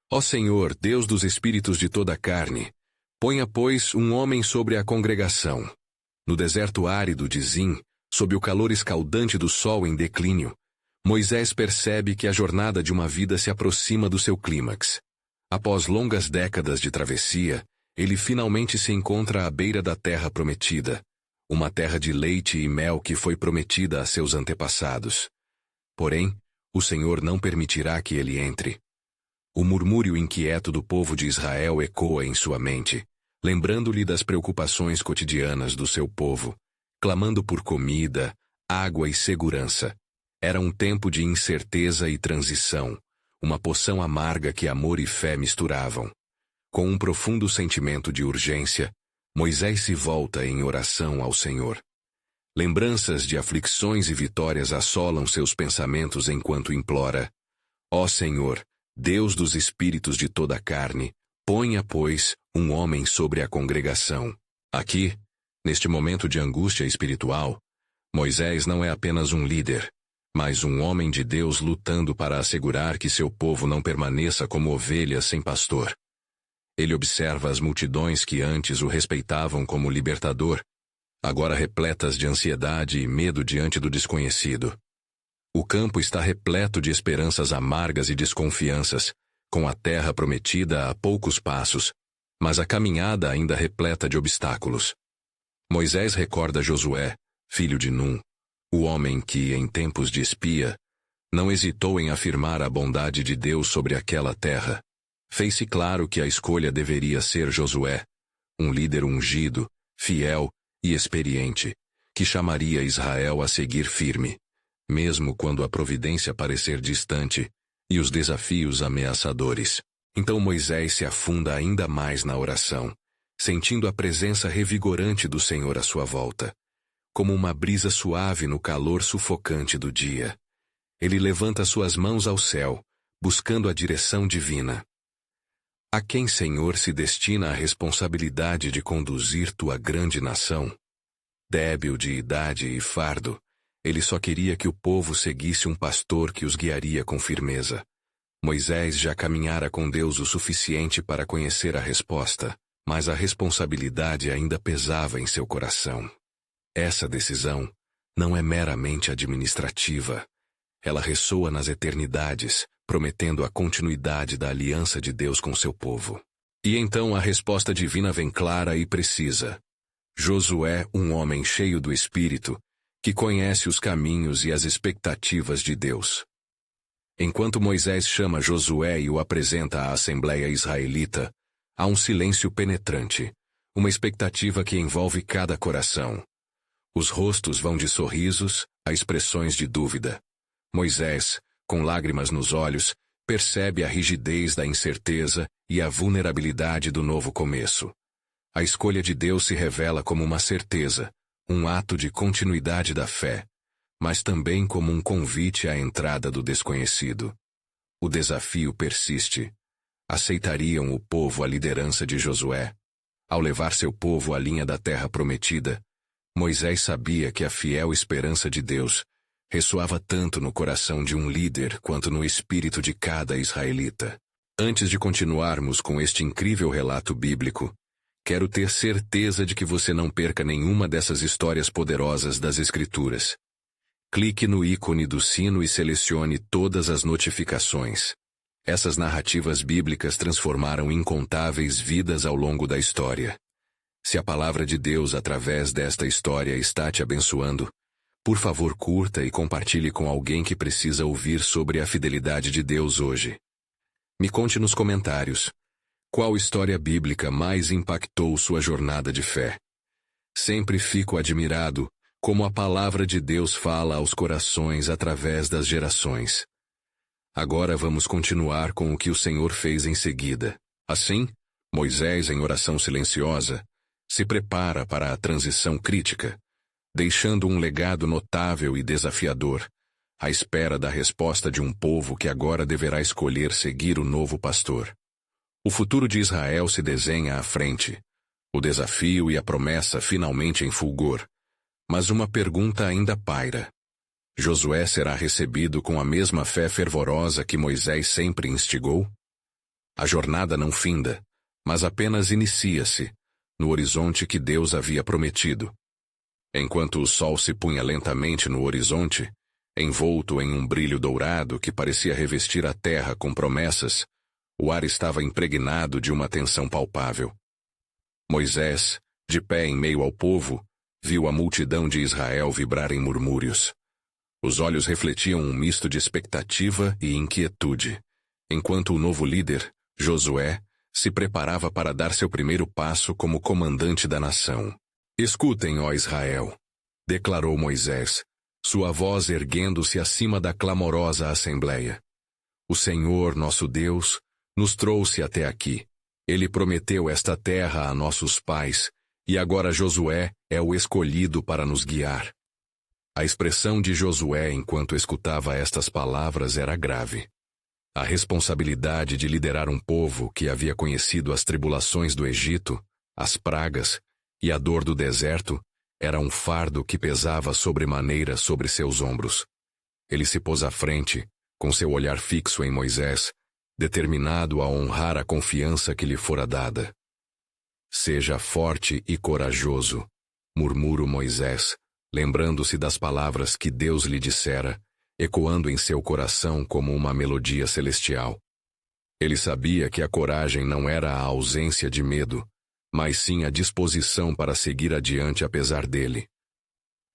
Ó Senhor, Deus dos espíritos de toda a carne, ponha, pois, um homem sobre a congregação. No deserto árido de Zim, sob o calor escaldante do sol em declínio, Moisés percebe que a jornada de uma vida se aproxima do seu clímax. Após longas décadas de travessia, ele finalmente se encontra à beira da terra prometida, uma terra de leite e mel que foi prometida a seus antepassados. Porém, o Senhor não permitirá que ele entre. O murmúrio inquieto do povo de Israel ecoa em sua mente, lembrando-lhe das preocupações cotidianas do seu povo, clamando por comida, água e segurança. Era um tempo de incerteza e transição, uma poção amarga que amor e fé misturavam. Com um profundo sentimento de urgência, Moisés se volta em oração ao Senhor. Lembranças de aflições e vitórias assolam seus pensamentos enquanto implora: Ó Senhor, Deus dos espíritos de toda a carne, ponha, pois, um homem sobre a congregação. Aqui, neste momento de angústia espiritual, Moisés não é apenas um líder, mas um homem de Deus lutando para assegurar que seu povo não permaneça como ovelhas sem pastor. Ele observa as multidões que antes o respeitavam como libertador, agora repletas de ansiedade e medo diante do desconhecido. O campo está repleto de esperanças amargas e desconfianças, com a terra prometida a poucos passos, mas a caminhada ainda repleta de obstáculos. Moisés recorda Josué, filho de Num, o homem que, em tempos de espia, não hesitou em afirmar a bondade de Deus sobre aquela terra. Fez-se claro que a escolha deveria ser Josué, um líder ungido, fiel e experiente, que chamaria Israel a seguir firme, mesmo quando a providência parecer distante e os desafios ameaçadores. Então Moisés se afunda ainda mais na oração, sentindo a presença revigorante do Senhor à sua volta, como uma brisa suave no calor sufocante do dia. Ele levanta suas mãos ao céu, buscando a direção divina. A quem, Senhor, se destina a responsabilidade de conduzir tua grande nação? Débil de idade e fardo, ele só queria que o povo seguisse um pastor que os guiaria com firmeza. Moisés já caminhara com Deus o suficiente para conhecer a resposta, mas a responsabilidade ainda pesava em seu coração. Essa decisão não é meramente administrativa. Ela ressoa nas eternidades, prometendo a continuidade da aliança de Deus com seu povo. E então a resposta divina vem clara e precisa. Josué, um homem cheio do Espírito, que conhece os caminhos e as expectativas de Deus. Enquanto Moisés chama Josué e o apresenta à Assembleia Israelita, há um silêncio penetrante, uma expectativa que envolve cada coração. Os rostos vão de sorrisos a expressões de dúvida. Moisés, com lágrimas nos olhos, percebe a rigidez da incerteza e a vulnerabilidade do novo começo. A escolha de Deus se revela como uma certeza, um ato de continuidade da fé, mas também como um convite à entrada do desconhecido. O desafio persiste. Aceitariam o povo a liderança de Josué? Ao levar seu povo à linha da terra prometida, Moisés sabia que a fiel esperança de Deus ressoava tanto no coração de um líder quanto no espírito de cada israelita. Antes de continuarmos com este incrível relato bíblico, quero ter certeza de que você não perca nenhuma dessas histórias poderosas das Escrituras. Clique no ícone do sino e selecione todas as notificações. Essas narrativas bíblicas transformaram incontáveis vidas ao longo da história. Se a palavra de Deus através desta história está te abençoando, por favor curta e compartilhe com alguém que precisa ouvir sobre a fidelidade de Deus hoje. Me conte nos comentários, qual história bíblica mais impactou sua jornada de fé? Sempre fico admirado como a palavra de Deus fala aos corações através das gerações. Agora vamos continuar com o que o Senhor fez em seguida. Assim, Moisés, em oração silenciosa, se prepara para a transição crítica, deixando um legado notável e desafiador, à espera da resposta de um povo que agora deverá escolher seguir o novo pastor. O futuro de Israel se desenha à frente, o desafio e a promessa finalmente em fulgor, mas uma pergunta ainda paira. Josué será recebido com a mesma fé fervorosa que Moisés sempre instigou? A jornada não finda, mas apenas inicia-se, no horizonte que Deus havia prometido. Enquanto o sol se punha lentamente no horizonte, envolto em um brilho dourado que parecia revestir a terra com promessas, o ar estava impregnado de uma tensão palpável. Moisés, de pé em meio ao povo, viu a multidão de Israel vibrar em murmúrios. Os olhos refletiam um misto de expectativa e inquietude, enquanto o novo líder, Josué, se preparava para dar seu primeiro passo como comandante da nação. Escutem, ó Israel, declarou Moisés, sua voz erguendo-se acima da clamorosa assembleia. O Senhor, nosso Deus, nos trouxe até aqui. Ele prometeu esta terra a nossos pais, e agora Josué é o escolhido para nos guiar. A expressão de Josué enquanto escutava estas palavras era grave. A responsabilidade de liderar um povo que havia conhecido as tribulações do Egito, as pragas e a dor do deserto era um fardo que pesava sobremaneira sobre seus ombros. Ele se pôs à frente, com seu olhar fixo em Moisés, determinado a honrar a confiança que lhe fora dada. Seja forte e corajoso, murmurou Moisés, lembrando-se das palavras que Deus lhe dissera, ecoando em seu coração como uma melodia celestial. Ele sabia que a coragem não era a ausência de medo, mas sim a disposição para seguir adiante apesar dele.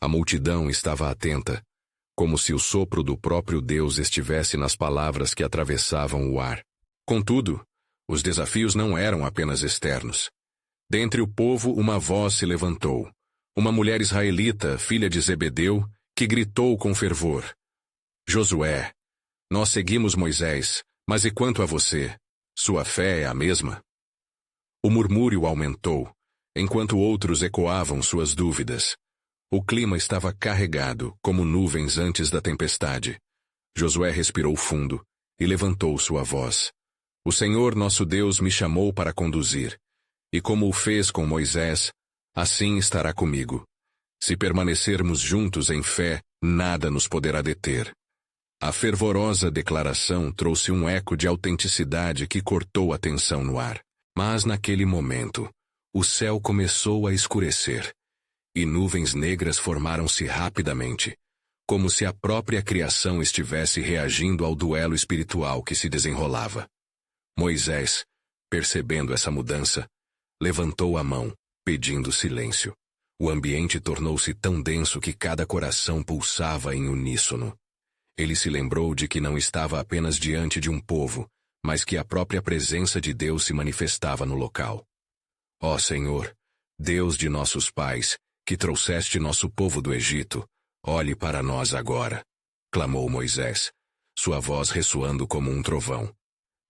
A multidão estava atenta, como se o sopro do próprio Deus estivesse nas palavras que atravessavam o ar. Contudo, os desafios não eram apenas externos. Dentre o povo uma voz se levantou, uma mulher israelita, filha de Zebedeu, que gritou com fervor: Josué, nós seguimos Moisés, mas e quanto a você? Sua fé é a mesma? O murmúrio aumentou, enquanto outros ecoavam suas dúvidas. O clima estava carregado, como nuvens antes da tempestade. Josué respirou fundo e levantou sua voz. O Senhor nosso Deus me chamou para conduzir, e como o fez com Moisés, assim estará comigo. Se permanecermos juntos em fé, nada nos poderá deter. A fervorosa declaração trouxe um eco de autenticidade que cortou a tensão no ar. Mas naquele momento, o céu começou a escurecer, e nuvens negras formaram-se rapidamente, como se a própria criação estivesse reagindo ao duelo espiritual que se desenrolava. Moisés, percebendo essa mudança, levantou a mão, pedindo silêncio. O ambiente tornou-se tão denso que cada coração pulsava em uníssono. Ele se lembrou de que não estava apenas diante de um povo, mas que a própria presença de Deus se manifestava no local. Ó Senhor, Deus de nossos pais, que trouxeste nosso povo do Egito, olhe para nós agora, clamou Moisés, sua voz ressoando como um trovão.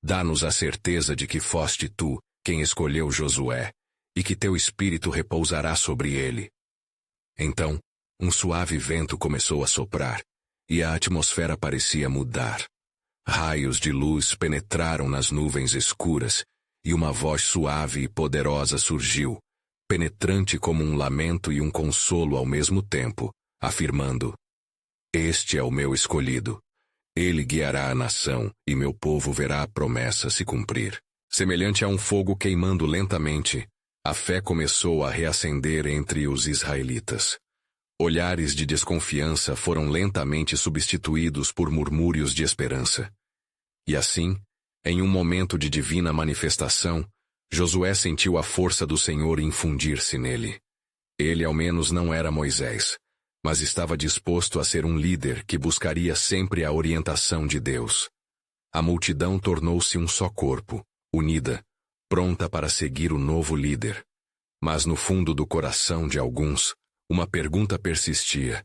Dá-nos a certeza de que foste tu quem escolheu Josué, e que teu espírito repousará sobre ele. Então, um suave vento começou a soprar, e a atmosfera parecia mudar. Raios de luz penetraram nas nuvens escuras, e uma voz suave e poderosa surgiu, penetrante como um lamento e um consolo ao mesmo tempo, afirmando: Este é o meu escolhido. Ele guiará a nação, e meu povo verá a promessa se cumprir. Semelhante a um fogo queimando lentamente, a fé começou a reacender entre os israelitas. Olhares de desconfiança foram lentamente substituídos por murmúrios de esperança. E assim, em um momento de divina manifestação, Josué sentiu a força do Senhor infundir-se nele. Ele ao menos não era Moisés, mas estava disposto a ser um líder que buscaria sempre a orientação de Deus. A multidão tornou-se um só corpo, unida, pronta para seguir o novo líder. Mas no fundo do coração de alguns, uma pergunta persistia: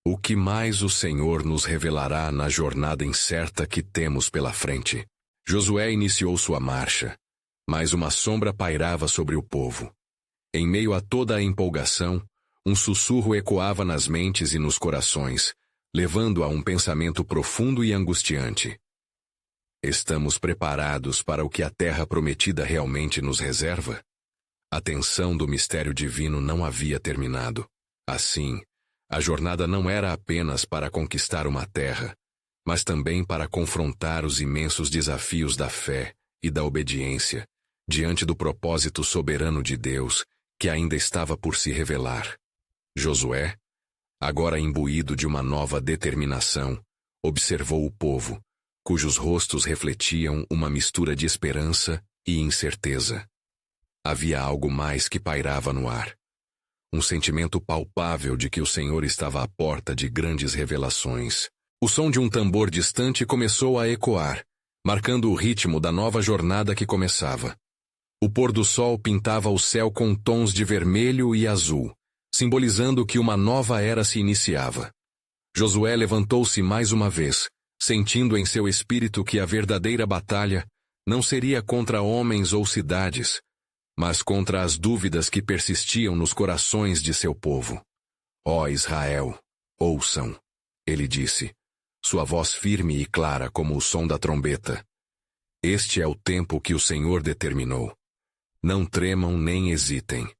o que mais o Senhor nos revelará na jornada incerta que temos pela frente? Josué iniciou sua marcha, mas uma sombra pairava sobre o povo. Em meio a toda a empolgação, um sussurro ecoava nas mentes e nos corações, levando a um pensamento profundo e angustiante. Estamos preparados para o que a terra prometida realmente nos reserva? A tensão do mistério divino não havia terminado. Assim, a jornada não era apenas para conquistar uma terra, mas também para confrontar os imensos desafios da fé e da obediência, diante do propósito soberano de Deus, que ainda estava por se revelar. Josué, agora imbuído de uma nova determinação, observou o povo, cujos rostos refletiam uma mistura de esperança e incerteza. Havia algo mais que pairava no ar. Um sentimento palpável de que o Senhor estava à porta de grandes revelações. O som de um tambor distante começou a ecoar, marcando o ritmo da nova jornada que começava. O pôr do sol pintava o céu com tons de vermelho e azul, simbolizando que uma nova era se iniciava. Josué levantou-se mais uma vez, sentindo em seu espírito que a verdadeira batalha não seria contra homens ou cidades, mas contra as dúvidas que persistiam nos corações de seu povo. Ó Israel, ouçam, ele disse, sua voz firme e clara como o som da trombeta. Este é o tempo que o Senhor determinou. Não tremam nem hesitem.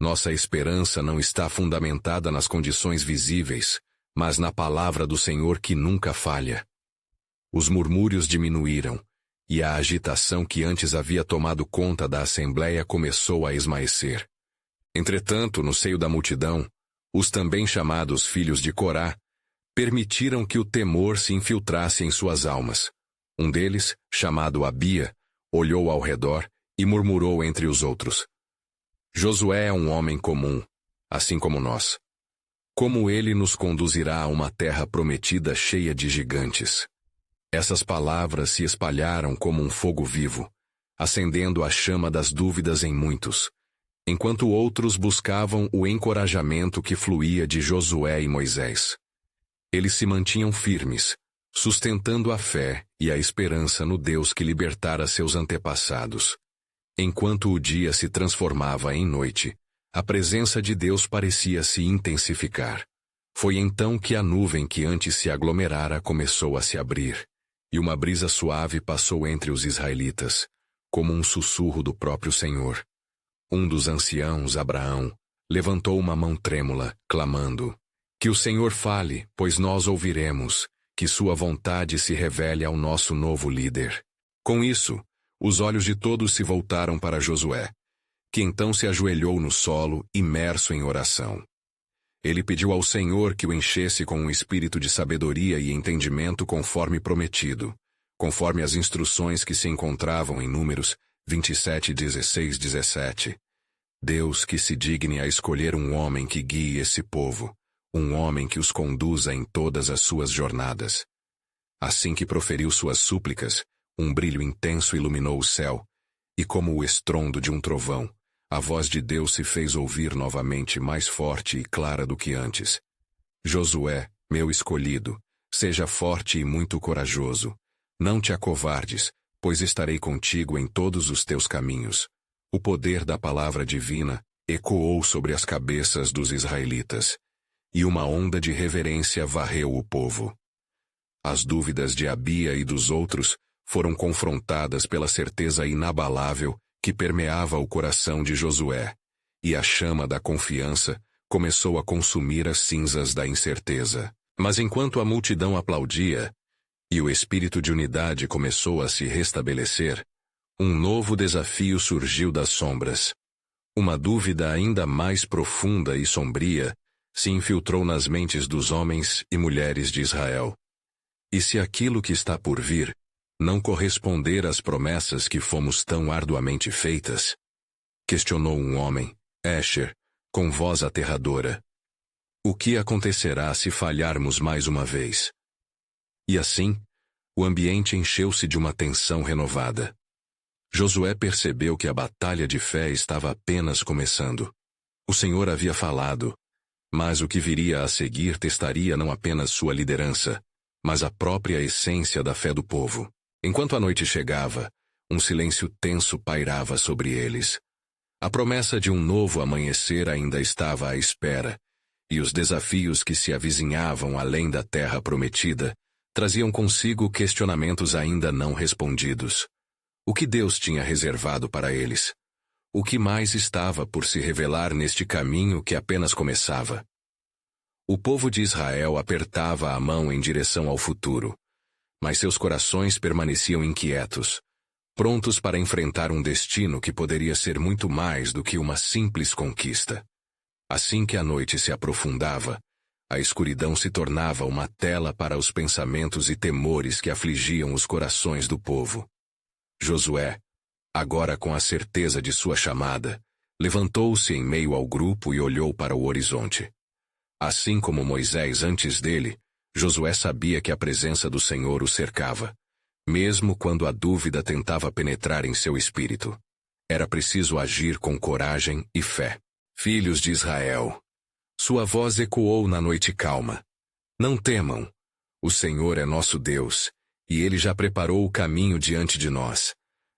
Nossa esperança não está fundamentada nas condições visíveis, mas na palavra do Senhor que nunca falha. Os murmúrios diminuíram, e a agitação que antes havia tomado conta da assembleia começou a esmaecer. Entretanto, no seio da multidão, os também chamados filhos de Corá permitiram que o temor se infiltrasse em suas almas. Um deles, chamado Abia, olhou ao redor e murmurou entre os outros: Josué é um homem comum, assim como nós. Como ele nos conduzirá a uma terra prometida cheia de gigantes? Essas palavras se espalharam como um fogo vivo, acendendo a chama das dúvidas em muitos, enquanto outros buscavam o encorajamento que fluía de Josué e Moisés. Eles se mantinham firmes, sustentando a fé e a esperança no Deus que libertara seus antepassados. Enquanto o dia se transformava em noite, a presença de Deus parecia se intensificar. Foi então que a nuvem que antes se aglomerara começou a se abrir, e uma brisa suave passou entre os israelitas, como um sussurro do próprio Senhor. Um dos anciãos, Abraão, levantou uma mão trêmula, clamando: Que o Senhor fale, pois nós ouviremos, que sua vontade se revele ao nosso novo líder. Com isso, os olhos de todos se voltaram para Josué, que então se ajoelhou no solo, imerso em oração. Ele pediu ao Senhor que o enchesse com um espírito de sabedoria e entendimento conforme prometido, conforme as instruções que se encontravam em Números 27, 16, 17. Deus que se digne a escolher um homem que guie esse povo, um homem que os conduza em todas as suas jornadas. Assim que proferiu suas súplicas, um brilho intenso iluminou o céu, e como o estrondo de um trovão, a voz de Deus se fez ouvir novamente mais forte e clara do que antes. Josué, meu escolhido, seja forte e muito corajoso. Não te acovardes, pois estarei contigo em todos os teus caminhos. O poder da palavra divina ecoou sobre as cabeças dos israelitas, e uma onda de reverência varreu o povo. As dúvidas de Abia e dos outros foram confrontadas pela certeza inabalável que permeava o coração de Josué, e a chama da confiança começou a consumir as cinzas da incerteza. Mas enquanto a multidão aplaudia, e o espírito de unidade começou a se restabelecer, um novo desafio surgiu das sombras. Uma dúvida ainda mais profunda e sombria se infiltrou nas mentes dos homens e mulheres de Israel. E se aquilo que está por vir não corresponder às promessas que fomos tão arduamente feitas? Questionou um homem, Escher, com voz aterradora. O que acontecerá se falharmos mais uma vez? E assim, o ambiente encheu-se de uma tensão renovada. Josué percebeu que a batalha de fé estava apenas começando. O Senhor havia falado, mas o que viria a seguir testaria não apenas sua liderança, mas a própria essência da fé do povo. Enquanto a noite chegava, um silêncio tenso pairava sobre eles. A promessa de um novo amanhecer ainda estava à espera, e os desafios que se avizinhavam além da terra prometida traziam consigo questionamentos ainda não respondidos. O que Deus tinha reservado para eles? O que mais estava por se revelar neste caminho que apenas começava? O povo de Israel apertava a mão em direção ao futuro, mas seus corações permaneciam inquietos, prontos para enfrentar um destino que poderia ser muito mais do que uma simples conquista. Assim que a noite se aprofundava, a escuridão se tornava uma tela para os pensamentos e temores que afligiam os corações do povo. Josué, agora com a certeza de sua chamada, levantou-se em meio ao grupo e olhou para o horizonte. Assim como Moisés antes dele, Josué sabia que a presença do Senhor o cercava, mesmo quando a dúvida tentava penetrar em seu espírito. Era preciso agir com coragem e fé. Filhos de Israel, sua voz ecoou na noite calma. Não temam, o Senhor é nosso Deus, e Ele já preparou o caminho diante de nós.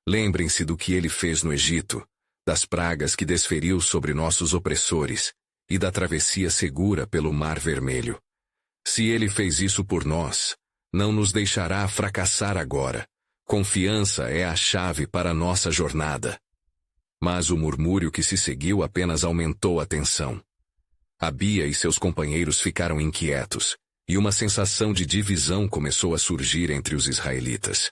Lembrem-se do que Ele fez no Egito, das pragas que desferiu sobre nossos opressores, e da travessia segura pelo Mar Vermelho. Se Ele fez isso por nós, não nos deixará fracassar agora. Confiança é a chave para a nossa jornada. Mas o murmúrio que se seguiu apenas aumentou a tensão. Abia e seus companheiros ficaram inquietos, e uma sensação de divisão começou a surgir entre os israelitas.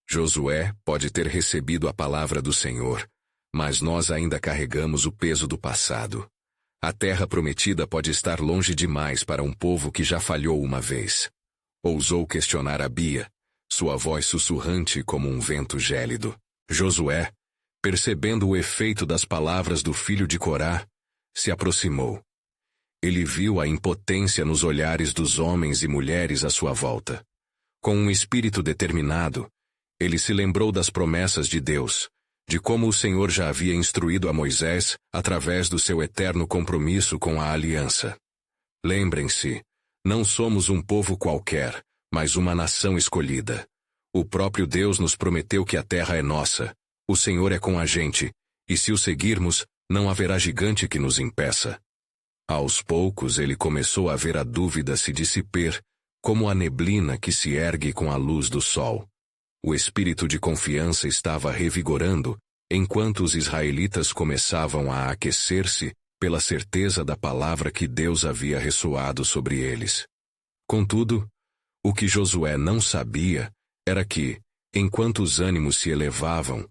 Josué pode ter recebido a palavra do Senhor, mas nós ainda carregamos o peso do passado. A terra prometida pode estar longe demais para um povo que já falhou uma vez. Ousou questionar Abia, sua voz sussurrante como um vento gélido. Josué, percebendo o efeito das palavras do filho de Corá, se aproximou. Ele viu a impotência nos olhares dos homens e mulheres à sua volta. Com um espírito determinado, ele se lembrou das promessas de Deus, de como o Senhor já havia instruído a Moisés através do seu eterno compromisso com a aliança. Lembrem-se, não somos um povo qualquer, mas uma nação escolhida. O próprio Deus nos prometeu que a terra é nossa, o Senhor é com a gente, e se o seguirmos, não haverá gigante que nos impeça. Aos poucos ele começou a ver a dúvida se dissipar, como a neblina que se ergue com a luz do sol. O espírito de confiança estava revigorando, enquanto os israelitas começavam a aquecer-se pela certeza da palavra que Deus havia ressoado sobre eles. Contudo, o que Josué não sabia era que, enquanto os ânimos se elevavam,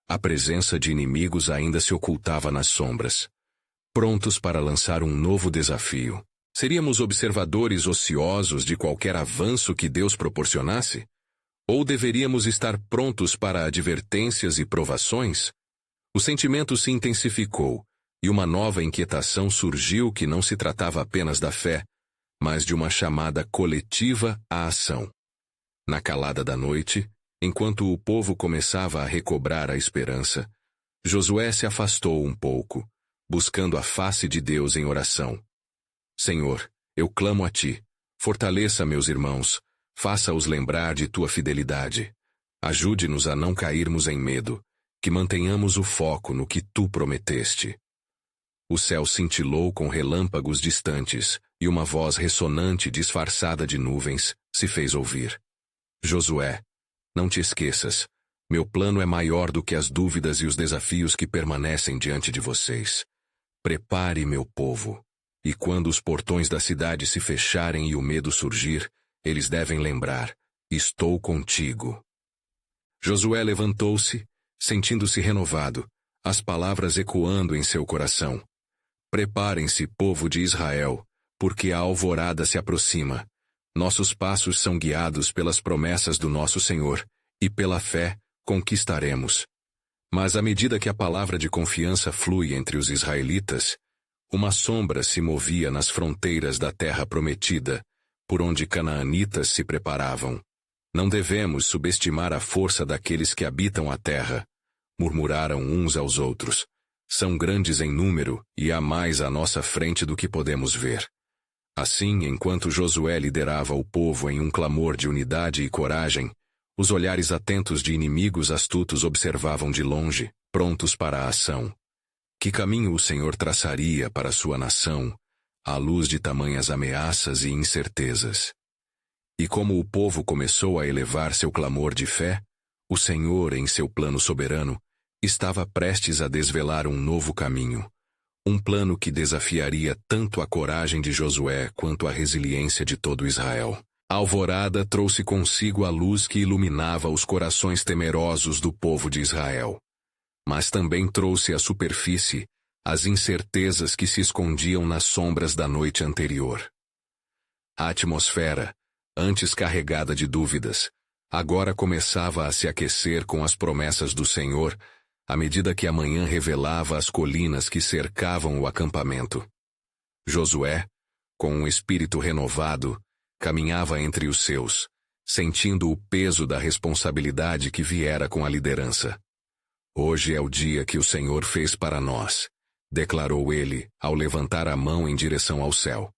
a presença de inimigos ainda se ocultava nas sombras, prontos para lançar um novo desafio. Seríamos observadores ociosos de qualquer avanço que Deus proporcionasse? Ou deveríamos estar prontos para advertências e provações? O sentimento se intensificou, e uma nova inquietação surgiu que não se tratava apenas da fé, mas de uma chamada coletiva à ação. Na calada da noite, enquanto o povo começava a recobrar a esperança, Josué se afastou um pouco, buscando a face de Deus em oração. Senhor, eu clamo a Ti, fortaleça meus irmãos, faça-os lembrar de Tua fidelidade. Ajude-nos a não cairmos em medo, que mantenhamos o foco no que Tu prometeste. O céu cintilou com relâmpagos distantes, e uma voz ressonante disfarçada de nuvens se fez ouvir. Josué, não te esqueças, meu plano é maior do que as dúvidas e os desafios que permanecem diante de vocês. Prepare meu povo, e quando os portões da cidade se fecharem e o medo surgir, eles devem lembrar, estou contigo. Josué levantou-se, sentindo-se renovado, as palavras ecoando em seu coração. Preparem-se, povo de Israel, porque a alvorada se aproxima. Nossos passos são guiados pelas promessas do nosso Senhor, e pela fé conquistaremos. Mas à medida que a palavra de confiança flui entre os israelitas, uma sombra se movia nas fronteiras da terra prometida, por onde canaanitas se preparavam. Não devemos subestimar a força daqueles que habitam a terra, murmuraram uns aos outros. São grandes em número e há mais à nossa frente do que podemos ver. Assim, enquanto Josué liderava o povo em um clamor de unidade e coragem, os olhares atentos de inimigos astutos observavam de longe, prontos para a ação. Que caminho o Senhor traçaria para sua nação, à luz de tamanhas ameaças e incertezas? E como o povo começou a elevar seu clamor de fé, o Senhor, em seu plano soberano, estava prestes a desvelar um novo caminho, um plano que desafiaria tanto a coragem de Josué quanto a resiliência de todo Israel. A alvorada trouxe consigo a luz que iluminava os corações temerosos do povo de Israel. Mas também trouxe à superfície as incertezas que se escondiam nas sombras da noite anterior. A atmosfera, antes carregada de dúvidas, agora começava a se aquecer com as promessas do Senhor, à medida que a manhã revelava as colinas que cercavam o acampamento. Josué, com um espírito renovado, caminhava entre os seus, sentindo o peso da responsabilidade que viera com a liderança. Hoje é o dia que o Senhor fez para nós, declarou ele, ao levantar a mão em direção ao céu.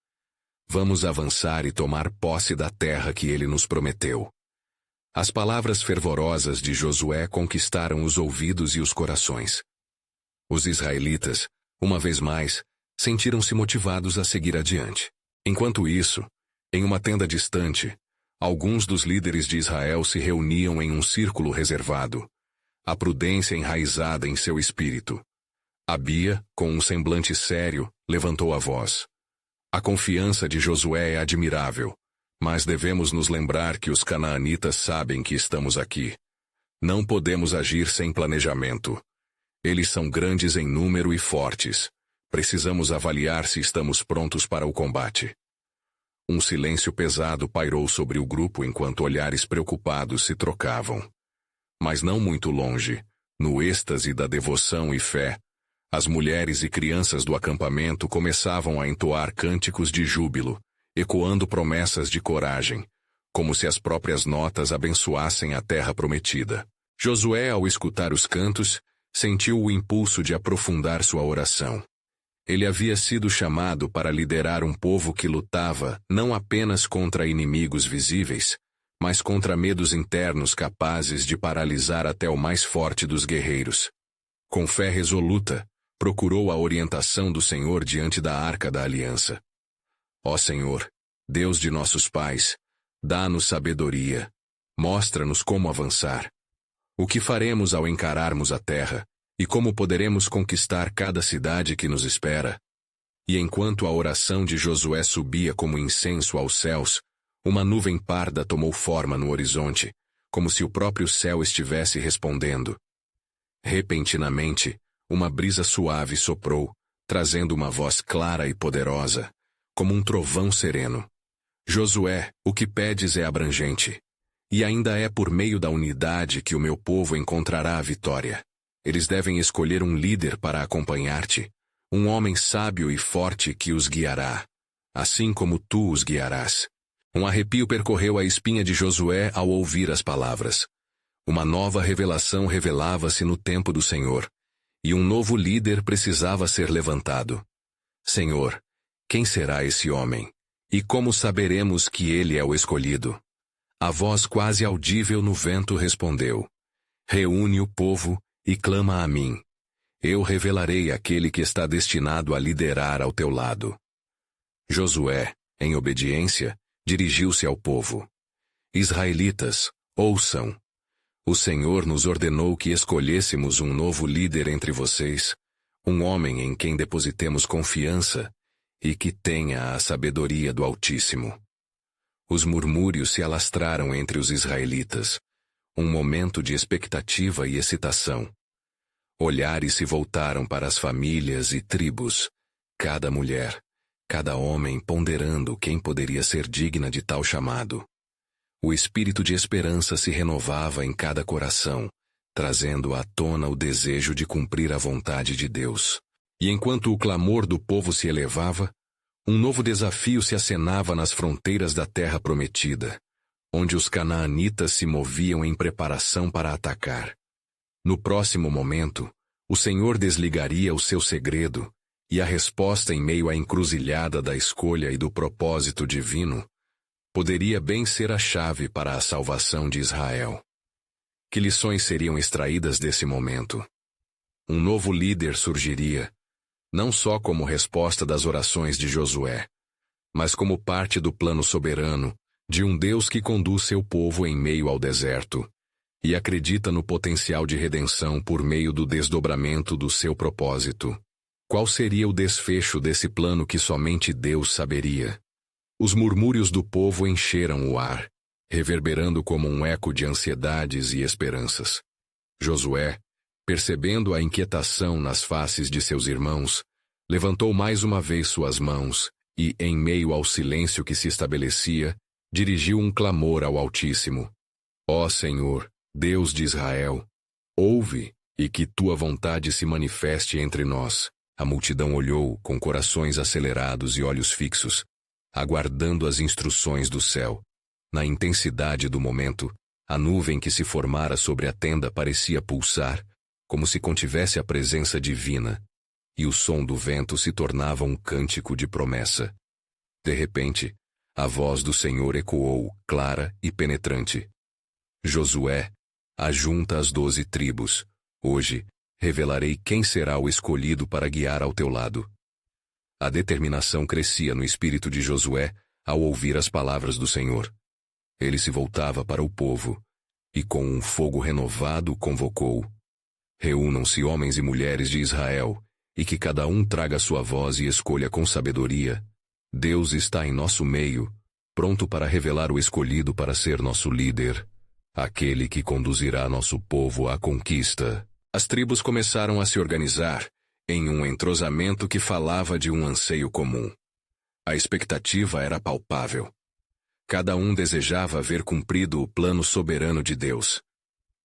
Vamos avançar e tomar posse da terra que ele nos prometeu. As palavras fervorosas de Josué conquistaram os ouvidos e os corações. Os israelitas, uma vez mais, sentiram-se motivados a seguir adiante. Enquanto isso, em uma tenda distante, alguns dos líderes de Israel se reuniam em um círculo reservado, a prudência enraizada em seu espírito. Abia, com um semblante sério, levantou a voz. A confiança de Josué é admirável, mas devemos nos lembrar que os canaanitas sabem que estamos aqui. Não podemos agir sem planejamento. Eles são grandes em número e fortes. Precisamos avaliar se estamos prontos para o combate. Um silêncio pesado pairou sobre o grupo enquanto olhares preocupados se trocavam. Mas não muito longe, no êxtase da devoção e fé, as mulheres e crianças do acampamento começavam a entoar cânticos de júbilo, ecoando promessas de coragem, como se as próprias notas abençoassem a terra prometida. Josué, ao escutar os cantos, sentiu o impulso de aprofundar sua oração. Ele havia sido chamado para liderar um povo que lutava não apenas contra inimigos visíveis, mas contra medos internos capazes de paralisar até o mais forte dos guerreiros. Com fé resoluta, procurou a orientação do Senhor diante da Arca da Aliança. Ó Senhor, Deus de nossos pais, dá-nos sabedoria, mostra-nos como avançar. O que faremos ao encararmos a terra, e como poderemos conquistar cada cidade que nos espera? E enquanto a oração de Josué subia como incenso aos céus, uma nuvem parda tomou forma no horizonte, como se o próprio céu estivesse respondendo. Repentinamente, uma brisa suave soprou, trazendo uma voz clara e poderosa, como um trovão sereno. Josué, o que pedes é abrangente. E ainda é por meio da unidade que o meu povo encontrará a vitória. Eles devem escolher um líder para acompanhar-te, um homem sábio e forte que os guiará, assim como tu os guiarás. Um arrepio percorreu a espinha de Josué ao ouvir as palavras. Uma nova revelação revelava-se no tempo do Senhor, e um novo líder precisava ser levantado. Senhor, quem será esse homem? E como saberemos que ele é o escolhido? A voz quase audível no vento respondeu: Reúne o povo e clama a mim. Eu revelarei aquele que está destinado a liderar ao teu lado. Josué, em obediência, dirigiu-se ao povo. Israelitas, ouçam. O Senhor nos ordenou que escolhêssemos um novo líder entre vocês, um homem em quem depositemos confiança e que tenha a sabedoria do Altíssimo. Os murmúrios se alastraram entre os israelitas, um momento de expectativa e excitação. Olhares se voltaram para as famílias e tribos, cada mulher, cada homem ponderando quem poderia ser digna de tal chamado. O espírito de esperança se renovava em cada coração, trazendo à tona o desejo de cumprir a vontade de Deus. E enquanto o clamor do povo se elevava, um novo desafio se acenava nas fronteiras da terra prometida, onde os canaanitas se moviam em preparação para atacar. No próximo momento, o Senhor desligaria o seu segredo, e a resposta em meio à encruzilhada da escolha e do propósito divino poderia bem ser a chave para a salvação de Israel. Que lições seriam extraídas desse momento? Um novo líder surgiria, não só como resposta das orações de Josué, mas como parte do plano soberano de um Deus que conduz seu povo em meio ao deserto e acredita no potencial de redenção por meio do desdobramento do seu propósito. Qual seria o desfecho desse plano que somente Deus saberia? Os murmúrios do povo encheram o ar, reverberando como um eco de ansiedades e esperanças. Josué, percebendo a inquietação nas faces de seus irmãos, levantou mais uma vez suas mãos e, em meio ao silêncio que se estabelecia, dirigiu um clamor ao Altíssimo. Ó Senhor, Deus de Israel, ouve e que tua vontade se manifeste entre nós. A multidão olhou com corações acelerados e olhos fixos, aguardando as instruções do céu. Na intensidade do momento, a nuvem que se formara sobre a tenda parecia pulsar, como se contivesse a presença divina, e o som do vento se tornava um cântico de promessa. De repente, a voz do Senhor ecoou, clara e penetrante. Josué, ajunta as 12 tribos. Hoje, revelarei quem será o escolhido para guiar ao teu lado. A determinação crescia no espírito de Josué ao ouvir as palavras do Senhor. Ele se voltava para o povo, e com um fogo renovado convocou: reúnam-se homens e mulheres de Israel, e que cada um traga sua voz e escolha com sabedoria. Deus está em nosso meio, pronto para revelar o escolhido para ser nosso líder, aquele que conduzirá nosso povo à conquista. As tribos começaram a se organizar, em um entrosamento que falava de um anseio comum. A expectativa era palpável. Cada um desejava ver cumprido o plano soberano de Deus.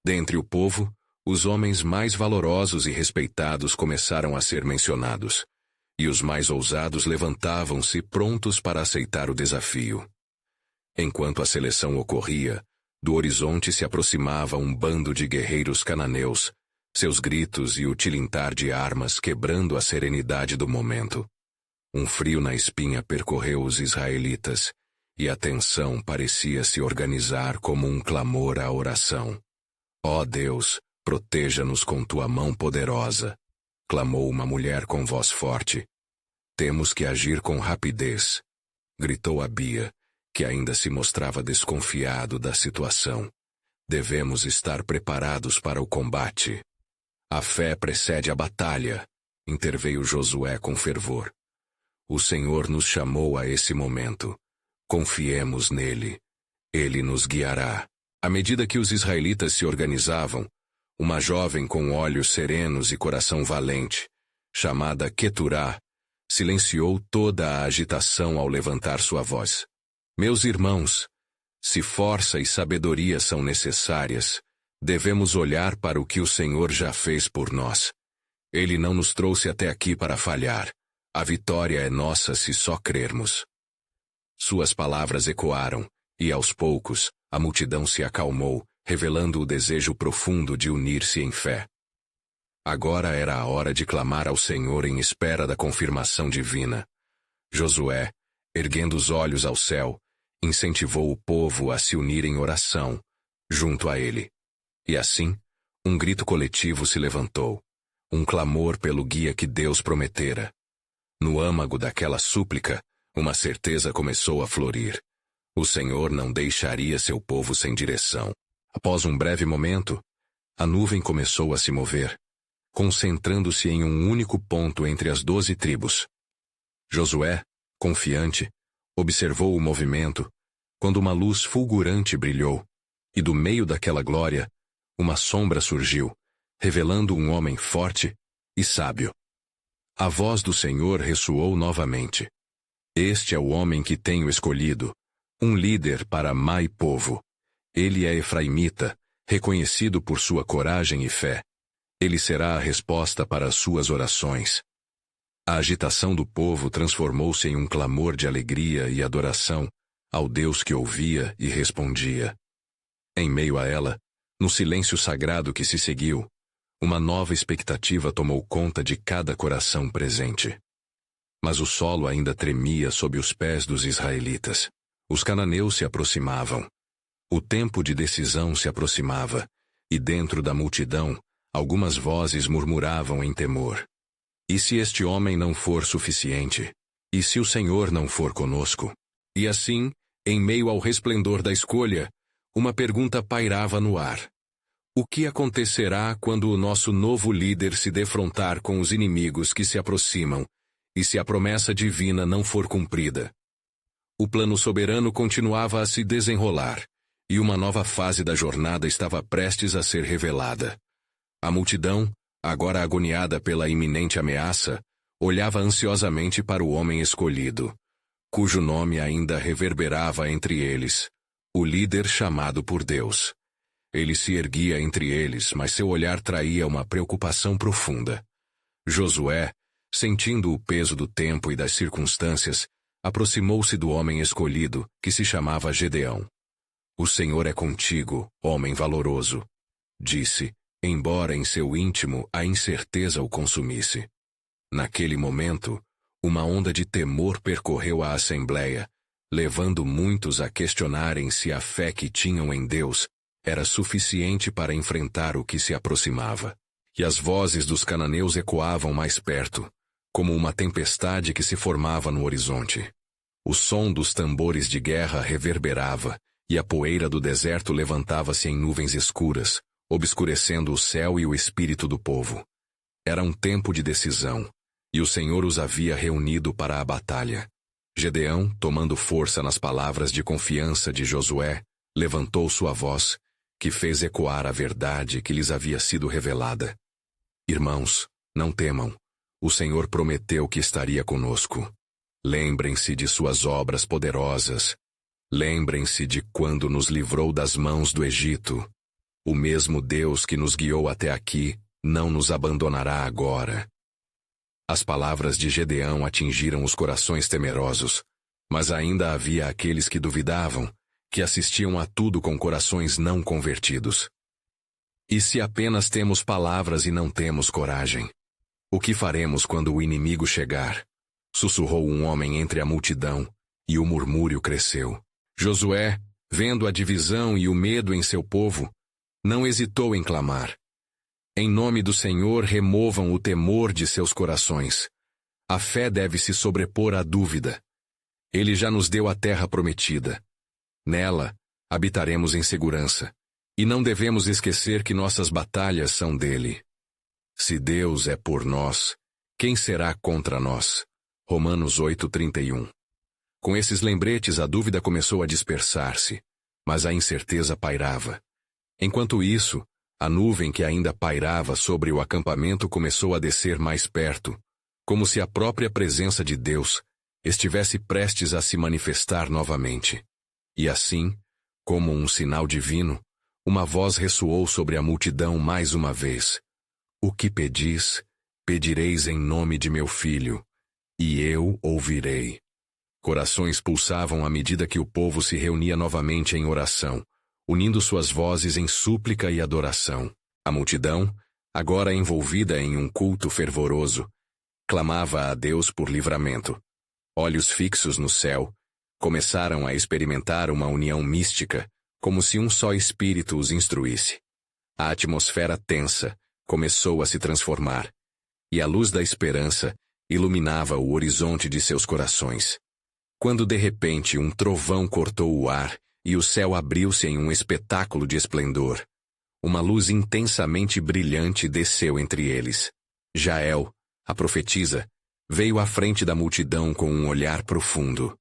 Dentre o povo, os homens mais valorosos e respeitados começaram a ser mencionados, e os mais ousados levantavam-se prontos para aceitar o desafio. Enquanto a seleção ocorria, do horizonte se aproximava um bando de guerreiros cananeus, seus gritos e o tilintar de armas quebrando a serenidade do momento. Um frio na espinha percorreu os israelitas, e a tensão parecia se organizar como um clamor à oração. Ó Deus, proteja-nos com tua mão poderosa, clamou uma mulher com voz forte. Temos que agir com rapidez, gritou Abia, que ainda se mostrava desconfiado da situação. Devemos estar preparados para o combate. A fé precede a batalha, interveio Josué com fervor. O Senhor nos chamou a esse momento. Confiemos nele. Ele nos guiará. À medida que os israelitas se organizavam, uma jovem com olhos serenos e coração valente, chamada Queturá, silenciou toda a agitação ao levantar sua voz. Meus irmãos, se força e sabedoria são necessárias, devemos olhar para o que o Senhor já fez por nós. Ele não nos trouxe até aqui para falhar. A vitória é nossa se só crermos. Suas palavras ecoaram, e aos poucos, a multidão se acalmou, revelando o desejo profundo de unir-se em fé. Agora era a hora de clamar ao Senhor em espera da confirmação divina. Josué, erguendo os olhos ao céu, incentivou o povo a se unir em oração, junto a ele. E assim, um grito coletivo se levantou, um clamor pelo guia que Deus prometera. No âmago daquela súplica, uma certeza começou a florir. O Senhor não deixaria seu povo sem direção. Após um breve momento, a nuvem começou a se mover, concentrando-se em um único ponto entre as 12 tribos. Josué, confiante, observou o movimento, quando uma luz fulgurante brilhou, e do meio daquela glória, uma sombra surgiu, revelando um homem forte e sábio. A voz do Senhor ressoou novamente. Este é o homem que tenho escolhido, um líder para Mai povo. Ele é efraimita, reconhecido por sua coragem e fé. Ele será a resposta para as suas orações. A agitação do povo transformou-se em um clamor de alegria e adoração ao Deus que ouvia e respondia. Em meio a ela, no silêncio sagrado que se seguiu, uma nova expectativa tomou conta de cada coração presente. Mas o solo ainda tremia sob os pés dos israelitas. Os cananeus se aproximavam. O tempo de decisão se aproximava, e dentro da multidão, algumas vozes murmuravam em temor. E se este homem não for suficiente? E se o Senhor não for conosco? E assim, em meio ao resplendor da escolha, uma pergunta pairava no ar. O que acontecerá quando o nosso novo líder se defrontar com os inimigos que se aproximam, e se a promessa divina não for cumprida? O plano soberano continuava a se desenrolar, e uma nova fase da jornada estava prestes a ser revelada. A multidão, agora agoniada pela iminente ameaça, olhava ansiosamente para o homem escolhido, cujo nome ainda reverberava entre eles, o líder chamado por Deus. Ele se erguia entre eles, mas seu olhar traía uma preocupação profunda. Josué, sentindo o peso do tempo e das circunstâncias, aproximou-se do homem escolhido, que se chamava Gedeão. "O Senhor é contigo, homem valoroso", disse, embora em seu íntimo a incerteza o consumisse. Naquele momento, uma onda de temor percorreu a assembleia, levando muitos a questionarem se a fé que tinham em Deus era suficiente para enfrentar o que se aproximava. E as vozes dos cananeus ecoavam mais perto, como uma tempestade que se formava no horizonte. O som dos tambores de guerra reverberava, e a poeira do deserto levantava-se em nuvens escuras, obscurecendo o céu e o espírito do povo. Era um tempo de decisão, e o Senhor os havia reunido para a batalha. Gedeão, tomando força nas palavras de confiança de Josué, levantou sua voz, que fez ecoar a verdade que lhes havia sido revelada. "Irmãos, não temam. O Senhor prometeu que estaria conosco. Lembrem-se de suas obras poderosas. Lembrem-se de quando nos livrou das mãos do Egito. O mesmo Deus que nos guiou até aqui não nos abandonará agora." As palavras de Gedeão atingiram os corações temerosos, mas ainda havia aqueles que duvidavam, que assistiam a tudo com corações não convertidos. "E se apenas temos palavras e não temos coragem? O que faremos quando o inimigo chegar?" sussurrou um homem entre a multidão, e o murmúrio cresceu. Josué, vendo a divisão e o medo em seu povo, não hesitou em clamar: "Em nome do Senhor, removam o temor de seus corações. A fé deve se sobrepor à dúvida. Ele já nos deu a terra prometida. Nela, habitaremos em segurança, e não devemos esquecer que nossas batalhas são dele. Se Deus é por nós, quem será contra nós?" Romanos 8:31. Com esses lembretes, a dúvida começou a dispersar-se, mas a incerteza pairava. Enquanto isso, a nuvem que ainda pairava sobre o acampamento começou a descer mais perto, como se a própria presença de Deus estivesse prestes a se manifestar novamente. E assim, como um sinal divino, uma voz ressoou sobre a multidão mais uma vez: "O que pedis, pedireis em nome de meu filho, e eu ouvirei." Corações pulsavam à medida que o povo se reunia novamente em oração, unindo suas vozes em súplica e adoração. A multidão, agora envolvida em um culto fervoroso, clamava a Deus por livramento. Olhos fixos no céu, começaram a experimentar uma união mística, como se um só espírito os instruísse. A atmosfera tensa começou a se transformar, e a luz da esperança iluminava o horizonte de seus corações. Quando de repente um trovão cortou o ar e o céu abriu-se em um espetáculo de esplendor, uma luz intensamente brilhante desceu entre eles. Jael, a profetisa, veio à frente da multidão com um olhar profundo.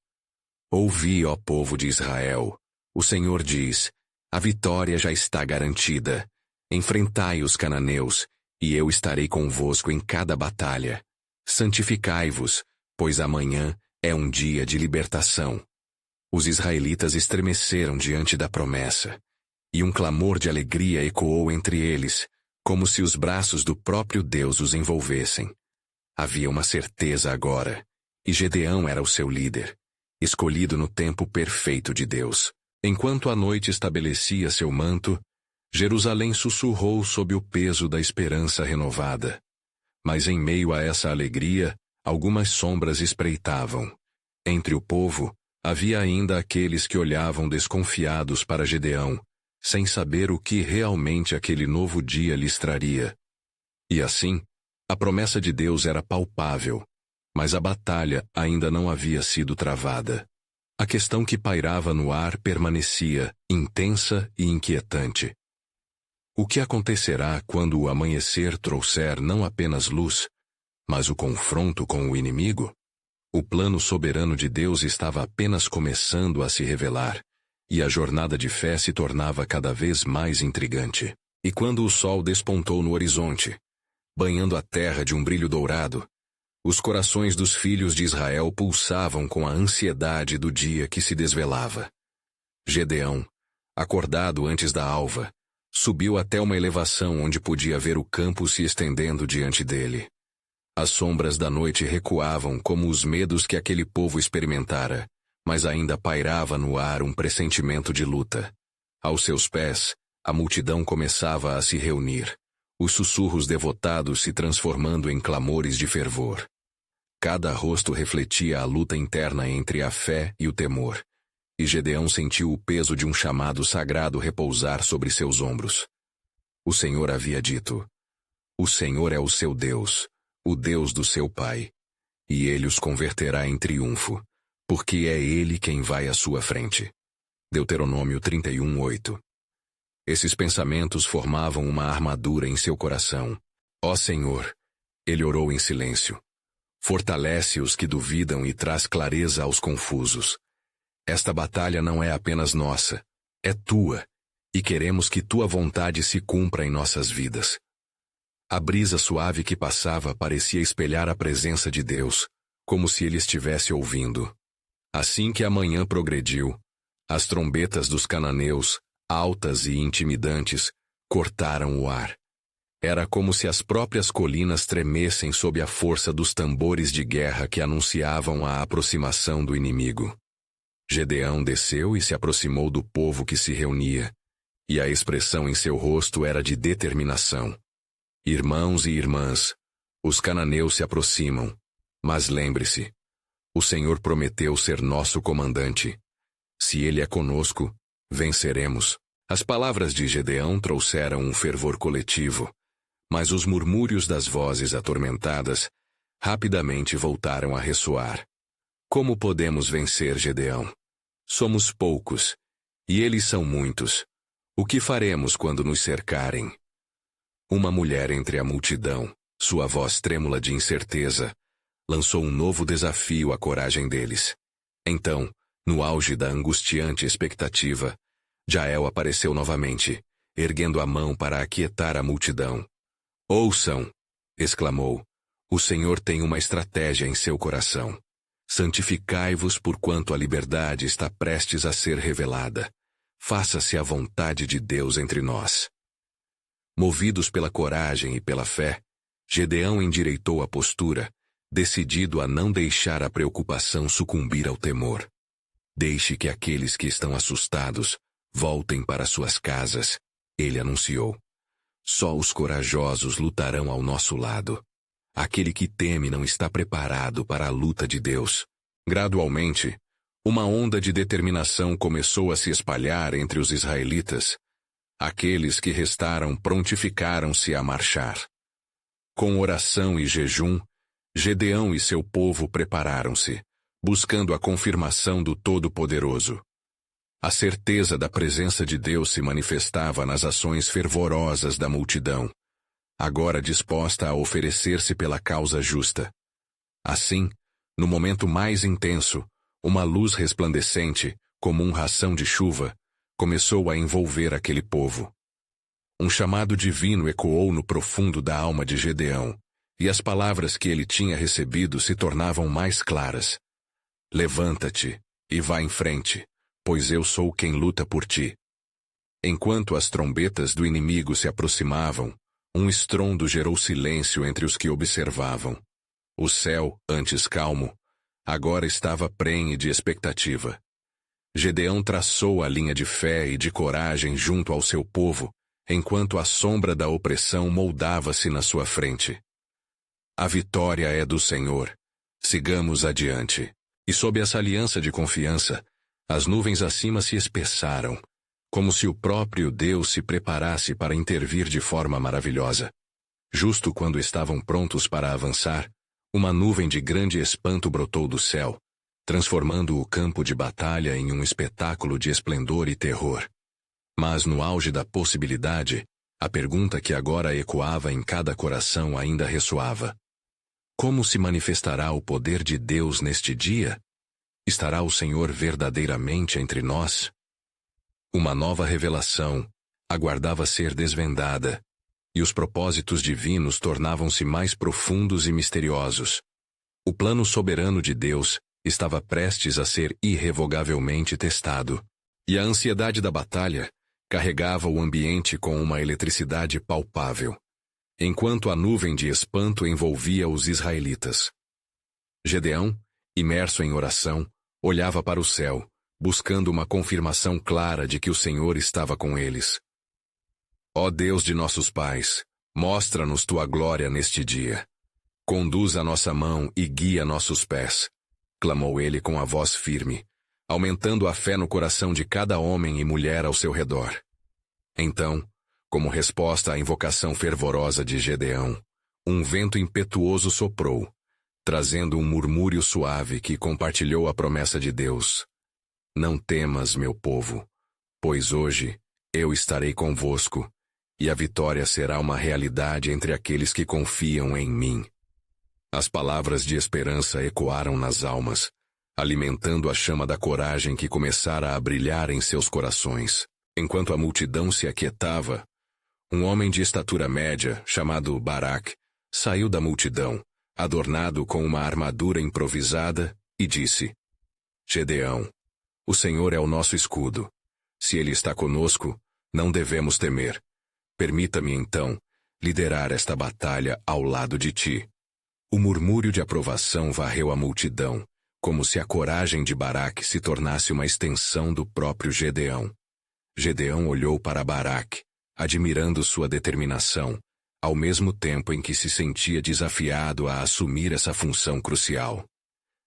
"Ouvi, ó povo de Israel, o Senhor diz: a vitória já está garantida. Enfrentai os cananeus, e eu estarei convosco em cada batalha. Santificai-vos, pois amanhã é um dia de libertação." Os israelitas estremeceram diante da promessa, e um clamor de alegria ecoou entre eles, como se os braços do próprio Deus os envolvessem. Havia uma certeza agora, e Gedeão era o seu líder, escolhido no tempo perfeito de Deus. Enquanto a noite estabelecia seu manto, Jerusalém sussurrou sob o peso da esperança renovada. Mas em meio a essa alegria, algumas sombras espreitavam. Entre o povo, havia ainda aqueles que olhavam desconfiados para Gedeão, sem saber o que realmente aquele novo dia lhes traria. E assim, a promessa de Deus era palpável, mas a batalha ainda não havia sido travada. A questão que pairava no ar permanecia, intensa e inquietante. O que acontecerá quando o amanhecer trouxer não apenas luz, mas o confronto com o inimigo? O plano soberano de Deus estava apenas começando a se revelar, e a jornada de fé se tornava cada vez mais intrigante. E quando o sol despontou no horizonte, banhando a terra de um brilho dourado, os corações dos filhos de Israel pulsavam com a ansiedade do dia que se desvelava. Gedeão, acordado antes da alva, subiu até uma elevação onde podia ver o campo se estendendo diante dele. As sombras da noite recuavam como os medos que aquele povo experimentara, mas ainda pairava no ar um pressentimento de luta. Aos seus pés, a multidão começava a se reunir, os sussurros devotados se transformando em clamores de fervor. Cada rosto refletia a luta interna entre a fé e o temor, e Gedeão sentiu o peso de um chamado sagrado repousar sobre seus ombros. O Senhor havia dito: "O Senhor é o seu Deus, o Deus do seu pai, e ele os converterá em triunfo, porque é ele quem vai à sua frente." Deuteronômio 31:8. Esses pensamentos formavam uma armadura em seu coração. Ó Senhor, ele orou em silêncio. Fortalece os que duvidam e traz clareza aos confusos. Esta batalha não é apenas nossa, é tua, e queremos que tua vontade se cumpra em nossas vidas. A brisa suave que passava parecia espelhar a presença de Deus, como se ele estivesse ouvindo. Assim que a manhã progrediu, as trombetas dos cananeus, altas e intimidantes, cortaram o ar. Era como se as próprias colinas tremessem sob a força dos tambores de guerra que anunciavam a aproximação do inimigo. Gedeão desceu e se aproximou do povo que se reunia, e a expressão em seu rosto era de determinação. Irmãos e irmãs, os cananeus se aproximam, mas lembre-se, o Senhor prometeu ser nosso comandante. Se ele é conosco, venceremos. As palavras de Gedeão trouxeram um fervor coletivo, mas os murmúrios das vozes atormentadas rapidamente voltaram a ressoar. Como podemos vencer, Gedeão? Somos poucos, e eles são muitos. O que faremos quando nos cercarem? Uma mulher entre a multidão, sua voz trêmula de incerteza, lançou um novo desafio à coragem deles. Então, no auge da angustiante expectativa, Jael apareceu novamente, erguendo a mão para aquietar a multidão. "Ouçam!" exclamou. "O Senhor tem uma estratégia em seu coração. Santificai-vos porquanto a liberdade está prestes a ser revelada. Faça-se a vontade de Deus entre nós." Movidos pela coragem e pela fé, Gedeão endireitou a postura, decidido a não deixar a preocupação sucumbir ao temor. "Deixe que aqueles que estão assustados voltem para suas casas", ele anunciou. "Só os corajosos lutarão ao nosso lado. Aquele que teme não está preparado para a luta de Deus." Gradualmente, uma onda de determinação começou a se espalhar entre os israelitas. Aqueles que restaram prontificaram-se a marchar. Com oração e jejum, Gedeão e seu povo prepararam-se, buscando a confirmação do Todo-Poderoso. A certeza da presença de Deus se manifestava nas ações fervorosas da multidão, agora disposta a oferecer-se pela causa justa. Assim, no momento mais intenso, uma luz resplandecente, como um ração de chuva, começou a envolver aquele povo. Um chamado divino ecoou no profundo da alma de Gedeão, e as palavras que ele tinha recebido se tornavam mais claras. "Levanta-te e vá em frente, pois eu sou quem luta por ti." Enquanto as trombetas do inimigo se aproximavam, um estrondo gerou silêncio entre os que observavam. O céu, antes calmo, agora estava prenhe de expectativa. Gedeão traçou a linha de fé e de coragem junto ao seu povo, enquanto a sombra da opressão moldava-se na sua frente. "A vitória é do Senhor. Sigamos adiante." E sob essa aliança de confiança, as nuvens acima se espessaram, como se o próprio Deus se preparasse para intervir de forma maravilhosa. Justo quando estavam prontos para avançar, uma nuvem de grande espanto brotou do céu, transformando o campo de batalha em um espetáculo de esplendor e terror. Mas no auge da possibilidade, a pergunta que agora ecoava em cada coração ainda ressoava: Como se manifestará o poder de Deus neste dia? Estará o Senhor verdadeiramente entre nós? Uma nova revelação aguardava ser desvendada, e os propósitos divinos tornavam-se mais profundos e misteriosos. O plano soberano de Deus estava prestes a ser irrevogavelmente testado, e a ansiedade da batalha carregava o ambiente com uma eletricidade palpável, enquanto a nuvem de espanto envolvia os israelitas. Gedeão, imerso em oração, olhava para o céu, buscando uma confirmação clara de que o Senhor estava com eles. Ó Deus de nossos pais, mostra-nos tua glória neste dia. Conduz a nossa mão e guia nossos pés, clamou ele com a voz firme, aumentando a fé no coração de cada homem e mulher ao seu redor. Então, como resposta à invocação fervorosa de Gedeão, um vento impetuoso soprou, trazendo um murmúrio suave que compartilhou a promessa de Deus. Não temas, meu povo, pois hoje eu estarei convosco, e a vitória será uma realidade entre aqueles que confiam em mim. As palavras de esperança ecoaram nas almas, alimentando a chama da coragem que começara a brilhar em seus corações. Enquanto a multidão se aquietava, um homem de estatura média, chamado Baraque, saiu da multidão, adornado com uma armadura improvisada, e disse: Gedeão, o Senhor é o nosso escudo. Se ele está conosco, não devemos temer. Permita-me, então, liderar esta batalha ao lado de ti. O murmúrio de aprovação varreu a multidão, como se a coragem de Baraque se tornasse uma extensão do próprio Gedeão. Gedeão olhou para Baraque, admirando sua determinação, ao mesmo tempo em que se sentia desafiado a assumir essa função crucial.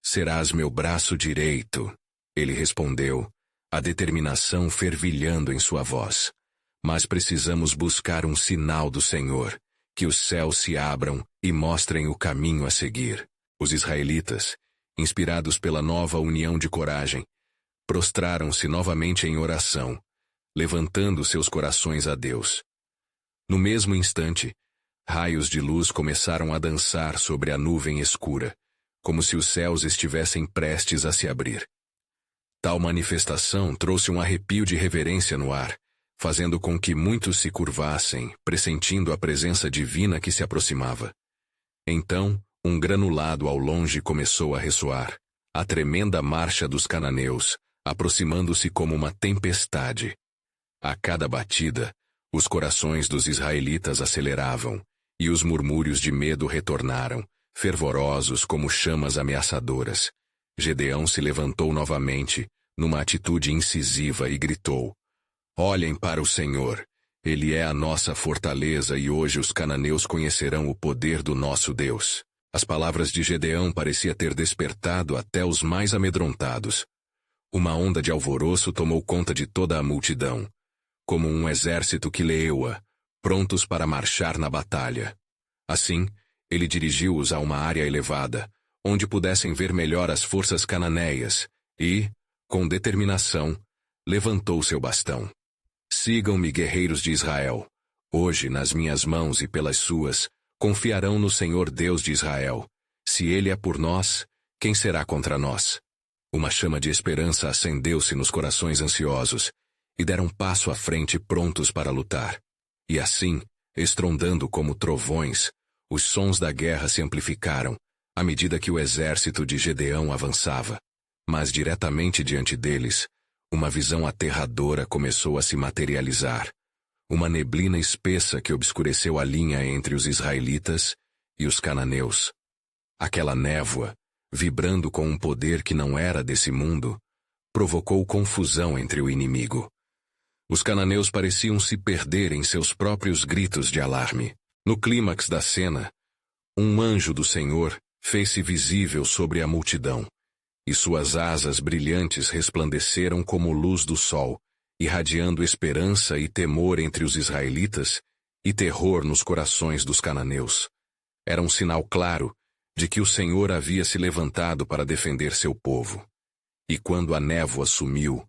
Serás meu braço direito, ele respondeu, a determinação fervilhando em sua voz. Mas precisamos buscar um sinal do Senhor, que os céus se abram e mostrem o caminho a seguir. Os israelitas, inspirados pela nova união de coragem, prostraram-se novamente em oração, levantando seus corações a Deus. No mesmo instante, raios de luz começaram a dançar sobre a nuvem escura, como se os céus estivessem prestes a se abrir. Tal manifestação trouxe um arrepio de reverência no ar, fazendo com que muitos se curvassem, pressentindo a presença divina que se aproximava. Então, um granulado ao longe começou a ressoar, a tremenda marcha dos cananeus, aproximando-se como uma tempestade. A cada batida, os corações dos israelitas aceleravam, e os murmúrios de medo retornaram, fervorosos como chamas ameaçadoras. Gedeão se levantou novamente, numa atitude incisiva, e gritou: Olhem para o Senhor, Ele é a nossa fortaleza e hoje os cananeus conhecerão o poder do nosso Deus. As palavras de Gedeão pareciam ter despertado até os mais amedrontados. Uma onda de alvoroço tomou conta de toda a multidão, como um exército que leoa, prontos para marchar na batalha. Assim, ele dirigiu-os a uma área elevada, onde pudessem ver melhor as forças cananeias, e, com determinação, levantou seu bastão. Sigam-me, guerreiros de Israel. Hoje, nas minhas mãos e pelas suas, confiarão no Senhor Deus de Israel. Se Ele é por nós, quem será contra nós? Uma chama de esperança acendeu-se nos corações ansiosos, e deram um passo à frente prontos para lutar. E assim, estrondando como trovões, os sons da guerra se amplificaram, à medida que o exército de Gedeão avançava. Mas diretamente diante deles, uma visão aterradora começou a se materializar. Uma neblina espessa que obscureceu a linha entre os israelitas e os cananeus. Aquela névoa, vibrando com um poder que não era desse mundo, provocou confusão entre o inimigo. Os cananeus pareciam se perder em seus próprios gritos de alarme. No clímax da cena, um anjo do Senhor fez-se visível sobre a multidão, e suas asas brilhantes resplandeceram como luz do sol, irradiando esperança e temor entre os israelitas e terror nos corações dos cananeus. Era um sinal claro de que o Senhor havia se levantado para defender seu povo. E quando a névoa sumiu,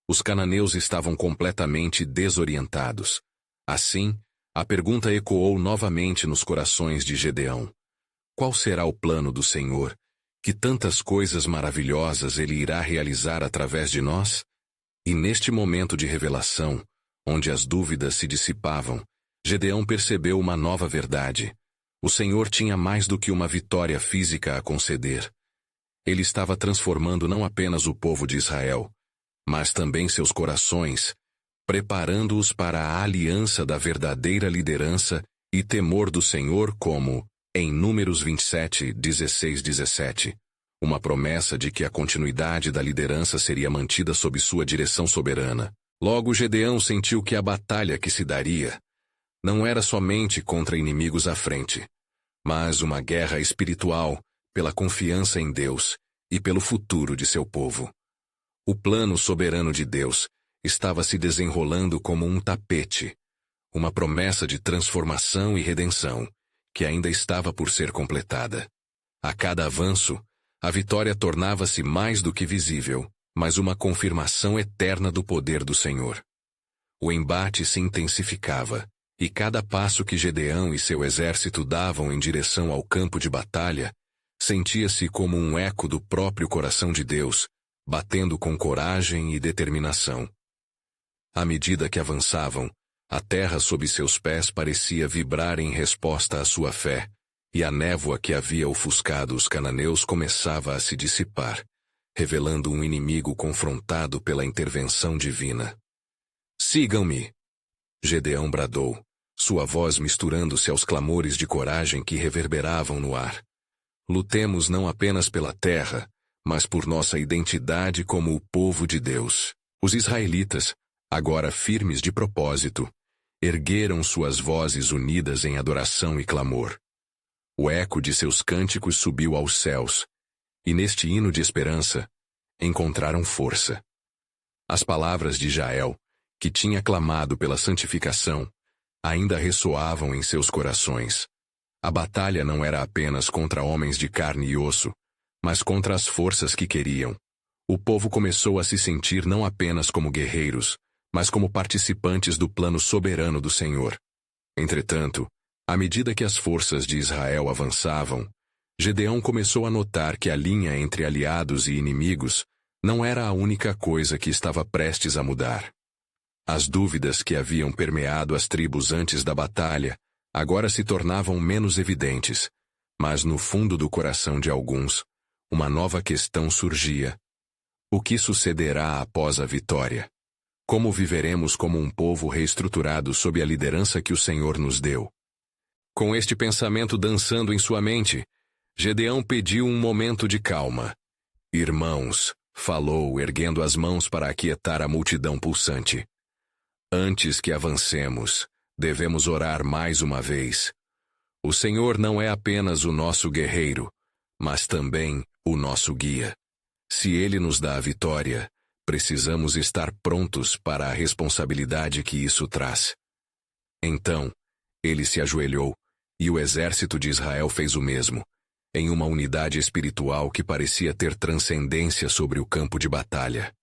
os cananeus estavam completamente desorientados. Assim, a pergunta ecoou novamente nos corações de Gedeão: Qual será o plano do Senhor? Que tantas coisas maravilhosas Ele irá realizar através de nós? E neste momento de revelação, onde as dúvidas se dissipavam, Gedeão percebeu uma nova verdade. O Senhor tinha mais do que uma vitória física a conceder. Ele estava transformando não apenas o povo de Israel, mas também seus corações, preparando-os para a aliança da verdadeira liderança e temor do Senhor como, em Números 27, 16, 17, uma promessa de que a continuidade da liderança seria mantida sob sua direção soberana. Logo Gedeão sentiu que a batalha que se daria não era somente contra inimigos à frente, mas uma guerra espiritual pela confiança em Deus e pelo futuro de seu povo. O plano soberano de Deus estava se desenrolando como um tapete, uma promessa de transformação e redenção, que ainda estava por ser completada. A cada avanço, a vitória tornava-se mais do que visível, mas uma confirmação eterna do poder do Senhor. O embate se intensificava, e cada passo que Gedeão e seu exército davam em direção ao campo de batalha, sentia-se como um eco do próprio coração de Deus, batendo com coragem e determinação. À medida que avançavam, a terra sob seus pés parecia vibrar em resposta à sua fé, e a névoa que havia ofuscado os cananeus começava a se dissipar, revelando um inimigo confrontado pela intervenção divina. "Sigam-me!" Gedeão bradou, sua voz misturando-se aos clamores de coragem que reverberavam no ar. Lutemos não apenas pela terra, mas por nossa identidade como o povo de Deus. Os israelitas, agora firmes de propósito, ergueram suas vozes unidas em adoração e clamor. O eco de seus cânticos subiu aos céus, e neste hino de esperança, encontraram força. As palavras de Jael, que tinha clamado pela santificação, ainda ressoavam em seus corações. A batalha não era apenas contra homens de carne e osso, mas contra as forças que queriam. O povo começou a se sentir não apenas como guerreiros, mas como participantes do plano soberano do Senhor. Entretanto, à medida que as forças de Israel avançavam, Gedeão começou a notar que a linha entre aliados e inimigos não era a única coisa que estava prestes a mudar. As dúvidas que haviam permeado as tribos antes da batalha agora se tornavam menos evidentes, mas no fundo do coração de alguns, uma nova questão surgia. O que sucederá após a vitória? Como viveremos como um povo reestruturado sob a liderança que o Senhor nos deu? Com este pensamento dançando em sua mente, Gedeão pediu um momento de calma. "Irmãos", falou, erguendo as mãos para aquietar a multidão pulsante. "Antes que avancemos, devemos orar mais uma vez. O Senhor não é apenas o nosso guerreiro, mas também o nosso guia. Se Ele nos dá a vitória, precisamos estar prontos para a responsabilidade que isso traz." Então, ele se ajoelhou, e o exército de Israel fez o mesmo, em uma unidade espiritual que parecia ter transcendência sobre o campo de batalha.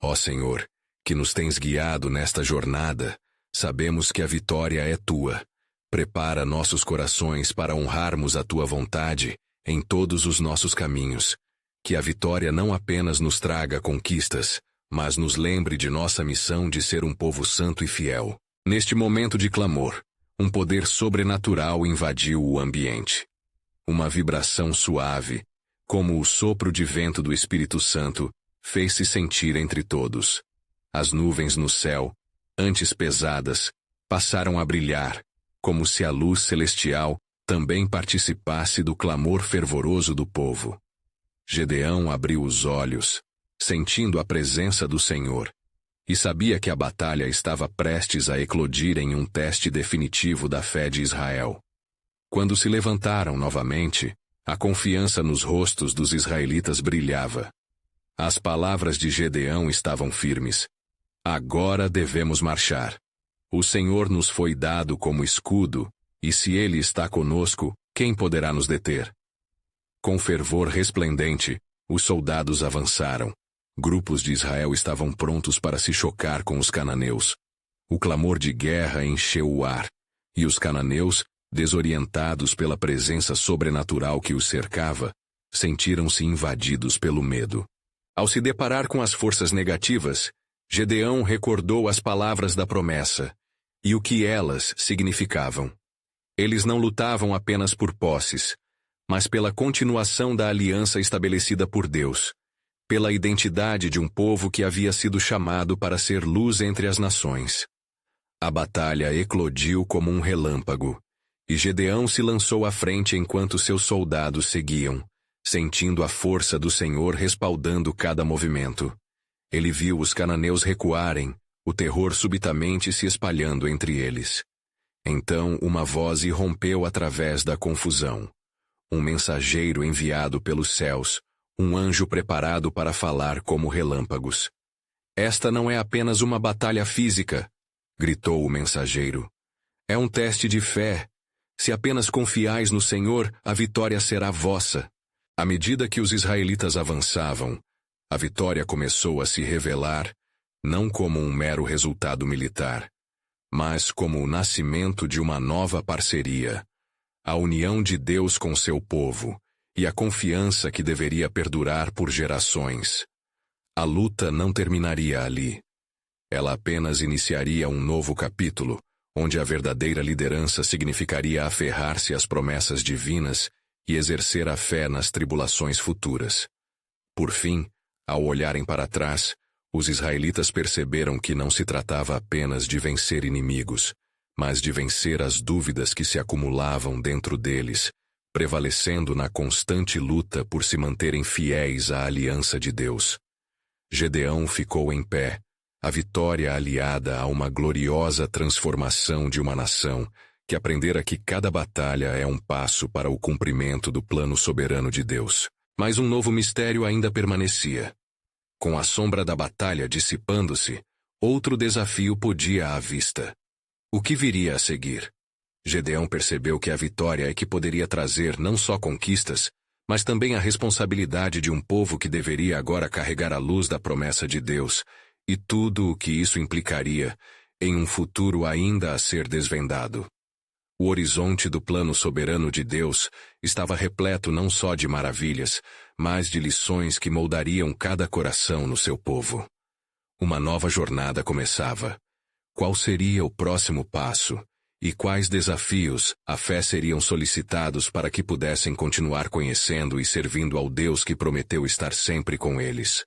Ó Senhor, que nos tens guiado nesta jornada, sabemos que a vitória é tua. Prepara nossos corações para honrarmos a tua vontade em todos os nossos caminhos. Que a vitória não apenas nos traga conquistas, mas nos lembre de nossa missão de ser um povo santo e fiel. Neste momento de clamor, um poder sobrenatural invadiu o ambiente. Uma vibração suave, como o sopro de vento do Espírito Santo, fez-se sentir entre todos. As nuvens no céu, antes pesadas, passaram a brilhar, como se a luz celestial também participasse do clamor fervoroso do povo. Gedeão abriu os olhos, sentindo a presença do Senhor, e sabia que a batalha estava prestes a eclodir em um teste definitivo da fé de Israel. Quando se levantaram novamente, a confiança nos rostos dos israelitas brilhava. As palavras de Gedeão estavam firmes. "Agora devemos marchar. O Senhor nos foi dado como escudo, e se Ele está conosco, quem poderá nos deter?" Com fervor resplendente, os soldados avançaram. Grupos de Israel estavam prontos para se chocar com os cananeus. O clamor de guerra encheu o ar, e os cananeus, desorientados pela presença sobrenatural que os cercava, sentiram-se invadidos pelo medo. Ao se deparar com as forças negativas, Gedeão recordou as palavras da promessa e o que elas significavam. Eles não lutavam apenas por posses, mas pela continuação da aliança estabelecida por Deus, pela identidade de um povo que havia sido chamado para ser luz entre as nações. A batalha eclodiu como um relâmpago, e Gedeão se lançou à frente enquanto seus soldados seguiam, sentindo a força do Senhor respaldando cada movimento. Ele viu os cananeus recuarem, o terror subitamente se espalhando entre eles. Então uma voz irrompeu através da confusão. Um mensageiro enviado pelos céus, um anjo preparado para falar como relâmpagos. Esta não é apenas uma batalha física, gritou o mensageiro. É um teste de fé. Se apenas confiais no Senhor, a vitória será vossa. À medida que os israelitas avançavam, a vitória começou a se revelar, não como um mero resultado militar, mas como o nascimento de uma nova parceria, a união de Deus com seu povo e a confiança que deveria perdurar por gerações. A luta não terminaria ali. Ela apenas iniciaria um novo capítulo, onde a verdadeira liderança significaria aferrar-se às promessas divinas e exercer a fé nas tribulações futuras. Por fim, ao olharem para trás, os israelitas perceberam que não se tratava apenas de vencer inimigos, mas de vencer as dúvidas que se acumulavam dentro deles, prevalecendo na constante luta por se manterem fiéis à aliança de Deus. Gedeão ficou em pé, a vitória aliada a uma gloriosa transformação de uma nação que aprendera que cada batalha é um passo para o cumprimento do plano soberano de Deus. Mas um novo mistério ainda permanecia. Com a sombra da batalha dissipando-se, outro desafio podia à vista. O que viria a seguir? Gedeão percebeu que a vitória é que poderia trazer não só conquistas, mas também a responsabilidade de um povo que deveria agora carregar a luz da promessa de Deus, e tudo o que isso implicaria em um futuro ainda a ser desvendado. O horizonte do plano soberano de Deus estava repleto não só de maravilhas, mas de lições que moldariam cada coração no seu povo. Uma nova jornada começava. Qual seria o próximo passo? E quais desafios a fé seriam solicitados para que pudessem continuar conhecendo e servindo ao Deus que prometeu estar sempre com eles?